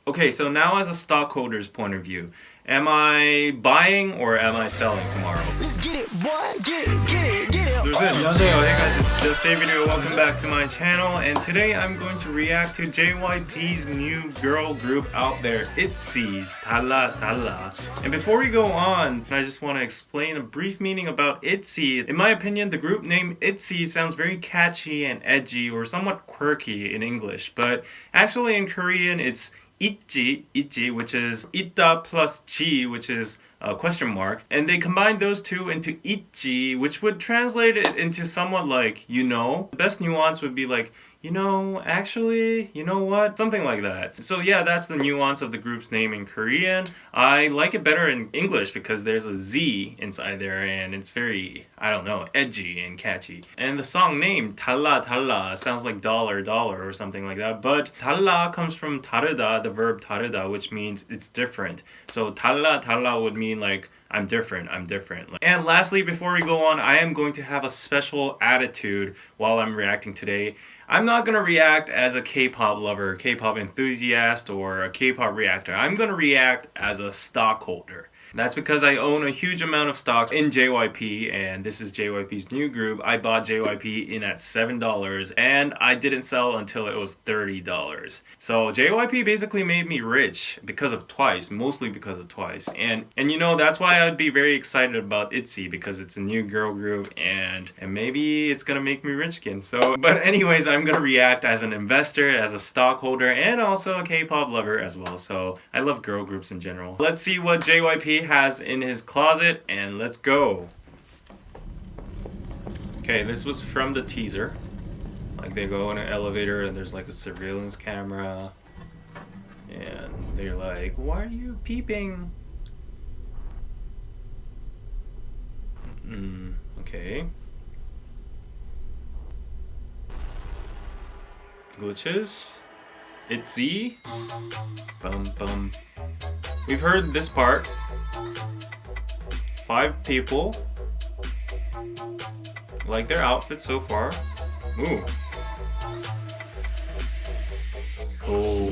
Okay, so now as a stockholder's point of view, am I buying or am I selling tomorrow? Let's get it, boy. Get it, get it. 안녕하세요. Hey guys, it's justdavid. Welcome back to my channel, and today I'm going to react to JYP's new girl group out there, Itzy's Dalla Dalla. And before we go on, I just want to explain a brief meaning about Itzy. In my opinion, the group name Itzy sounds very catchy and edgy or somewhat quirky in English, but actually in Korean it's Itzy, which is ita plus ji, which is a question mark, and they combined those two into Itzy, which would translate it into somewhat like, you know. The best nuance would be like, you know, actually, you know what? Something like that. So yeah, that's the nuance of the group's name in Korean. I like it better in English because there's a Z inside there and it's very, I don't know, edgy and catchy. And the song name, Dalla Dalla, sounds like dollar, dollar or something like that. But Dalla comes from 다르다, the verb 다르다, which means it's different. So Dalla Dalla would mean like, I'm different. And lastly, before we go on, I am going to have a special attitude while I'm reacting today. I'm not going to react as a K-pop lover, K-pop enthusiast, or a K-pop reactor. I'm going to react as a stockholder. That's because I own a huge amount of stocks in JYP, and this is JYP's new group. I bought JYP in at $7, and I didn't sell until it was $30. So JYP basically made me rich because of Twice, mostly because of Twice. And you know, that's why I'd be very excited about Itzy, because it's a new girl group, and maybe it's gonna make me rich again. So, but anyways, I'm gonna react as an investor, as a stockholder, and also a K-pop lover as well. So I love girl groups in general. Let's see what JYP has in his closet, and let's go. Okay, this was from the teaser. Like, they go in an elevator and there's like a surveillance camera, and they're like, why are you peeping? Okay. Glitches. Itzy. Bum. We've heard this part. 5 people. Like their outfit so far. Ooh. Oh.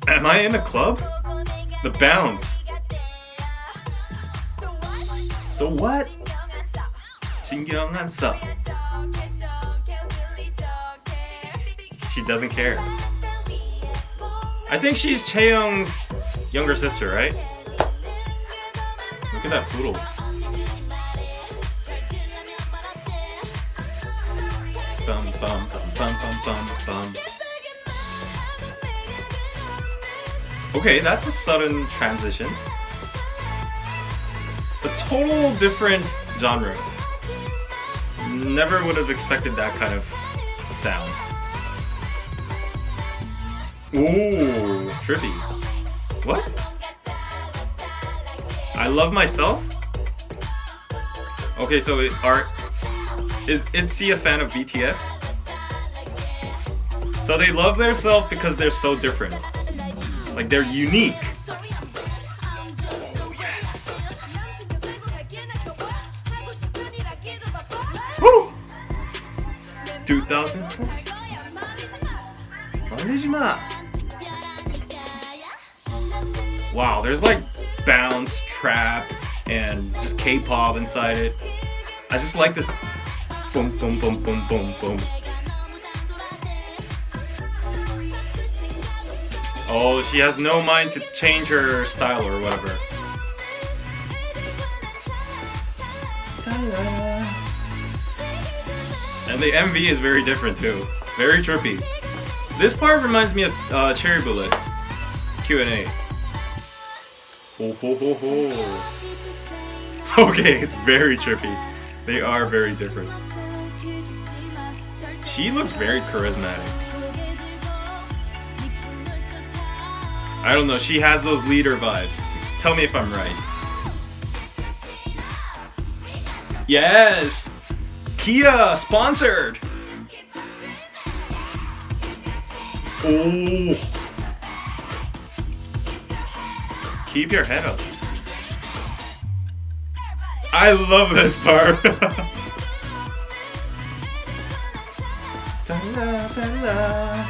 Am I in a club? The bounce. So what? 신경 안 써. She doesn't care. I think she's Chaeyoung's younger sister, right? Look at that poodle. Bum. Okay, that's a sudden transition. A total different genre. Never would have expected that kind of sound. Ooh, trippy. What? I love myself? Okay, so is Itzy a fan of BTS? So they love themselves because they're so different. Like, they're unique. Oh, yes. Woo! 2004? Wow, there's like bounce, trap, and just K-pop inside it. I just like this boom. Oh, she has no mind to change her style or whatever. And the MV is very different too. Very trippy. This part reminds me of Cherry Bullet Q&A. Ho. Okay, it's very trippy. They are very different. She looks very charismatic. I don't know, she has those leader vibes. Tell me if I'm right. Yes! Kia sponsored! Oh! Keep your head up. I love this part. Dalla, dalla.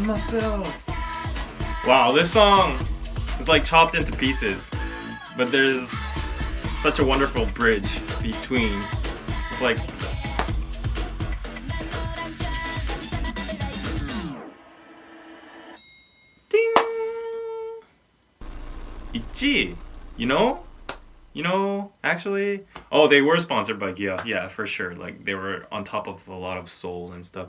love myself. Wow, this song is like chopped into pieces, but there's such a wonderful bridge between. It's like ding. Itzy, you know? Actually, oh, they were sponsored by Gia. Yeah, for sure. Like they were on top of a lot of souls and stuff.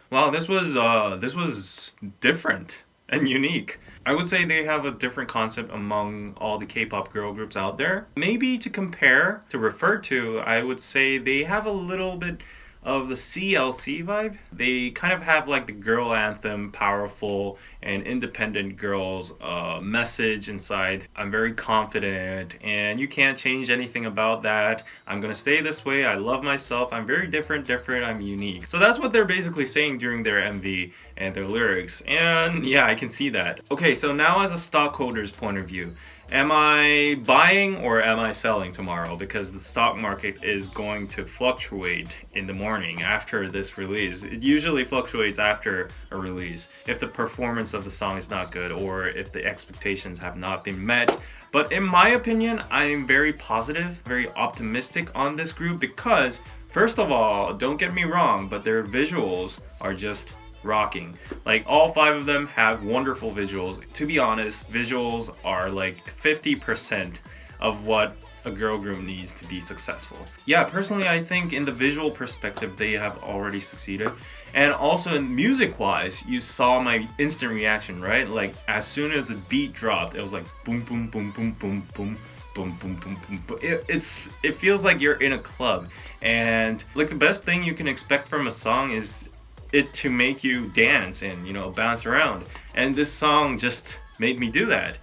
Wow, this was different and unique. I would say they have a different concept among all the K-pop girl groups out there. Maybe to compare, to refer to, I would say they have a little bit of the CLC vibe. They kind of have like the girl anthem, powerful and independent girls message inside. I'm very confident and you can't change anything about that. I'm gonna stay this way. I love myself. I'm very different, I'm unique. So that's what they're basically saying during their MV and their lyrics. And yeah, I can see that. Okay, so now as a stockholder's point of view, am I buying or am I selling tomorrow? Because the stock market is going to fluctuate in the morning after this release. It usually fluctuates after a release if the performance of the song is not good or if the expectations have not been met. But in my opinion, I'm very positive, very optimistic on this group because, first of all, don't get me wrong, but their visuals are just rocking. Like all 5 of them have wonderful visuals. To be honest, visuals are like 50% of what a girl group needs to be successful. Yeah, personally I think in the visual perspective they have already succeeded. And also in music wise, you saw my instant reaction, right? Like as soon as the beat dropped, it was like boom boom boom boom boom boom boom boom boom boom boom. It feels like you're in a club. And like the best thing you can expect from a song is it to make you dance and bounce around, and this song just made me do that.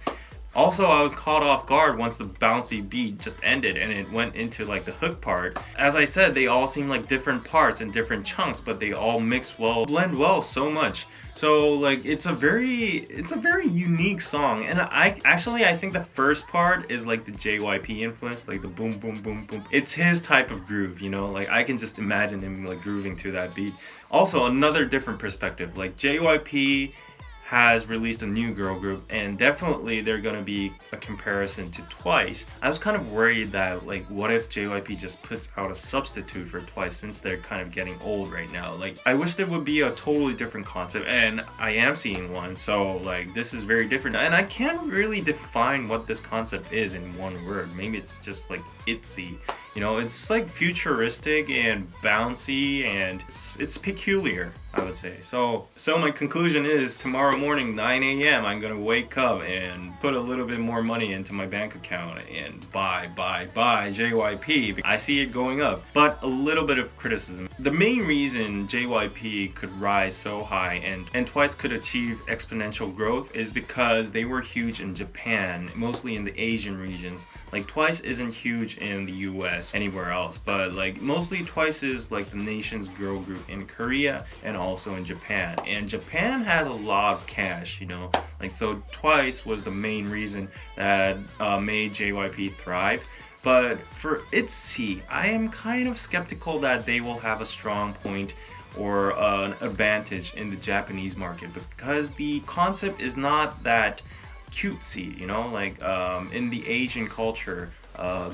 Also, I was caught off guard once the bouncy beat just ended and it went into like the hook part. As I said, they all seem like different parts and different chunks, but they all mix well, blend well so much. So like it's a very unique song, and I think the first part is like the JYP influence, like the boom boom boom boom. It's his type of groove, like I can just imagine him like grooving to that beat. Also another different perspective, like JYP has released a new girl group, and definitely they're gonna be a comparison to Twice. I was kind of worried that like what if JYP just puts out a substitute for Twice since they're kind of getting old right now. Like I wish there would be a totally different concept, and I am seeing one, so like this is very different, and I can't really define what this concept is in one word. Maybe it's just like Itzy. It's like futuristic and bouncy, and it's peculiar, I would say. So my conclusion is tomorrow morning, 9 a.m., I'm gonna wake up and put a little bit more money into my bank account and buy JYP. I see it going up, but a little bit of criticism. The main reason JYP could rise so high and Twice could achieve exponential growth is because they were huge in Japan, mostly in the Asian regions. Like Twice isn't huge in the US, anywhere else, but like mostly Twice is like the nation's girl group in Korea and also in Japan, and Japan has a lot of cash, like so Twice was the main reason that made JYP thrive. But for Itzy, I am kind of skeptical that they will have a strong point or an advantage in the Japanese market because the concept is not that cutesy, like in the Asian culture,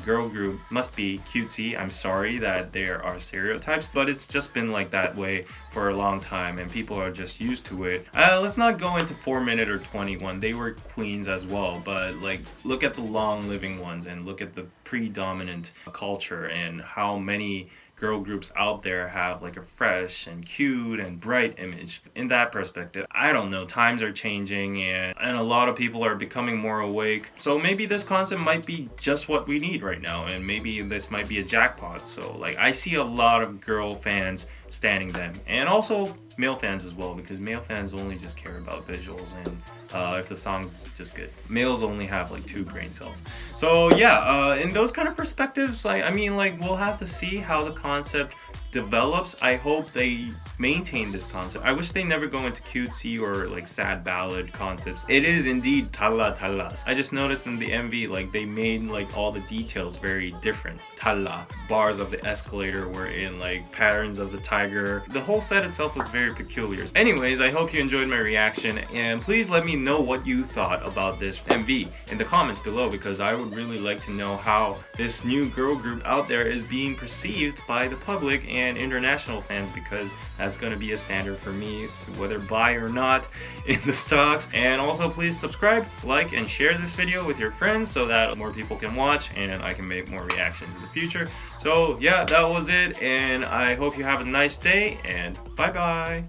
girl group must be cutesy. I'm sorry that there are stereotypes, but it's just been like that way for a long time and people are just used to it. Let's not go into 4 Minute or 21. They were queens as well, but like look at the long living ones and look at the predominant culture and how many girl groups out there have like a fresh and cute and bright image. In that perspective, I don't know, times are changing and a lot of people are becoming more awake. So maybe this concept might be just what we need right now, and maybe this might be a jackpot. So like I see a lot of girl fans standing them, and also male fans as well, because male fans only just care about visuals and if the song's just good. Males only have like 2 brain cells. So yeah, in those kind of perspectives, we'll have to see how the concept develops. I hope they maintain this concept. I wish they never go into cutesy or like sad ballad concepts. It is indeed Dalla Dalla. I just noticed in the MV, like they made like all the details very different. Dalla. Bars of the escalator were in like patterns of the tiger. The whole set itself was very peculiar. Anyways, I hope you enjoyed my reaction, and please let me know what you thought about this MV in the comments below, because I would really like to know how this new girl group out there is being perceived by the public and international fans, because that's going to be a standard for me whether buy or not in the stocks. And also please subscribe, like, and share this video with your friends so that more people can watch and I can make more reactions in the future. So yeah, that was it, and I hope you have a nice day, and bye bye.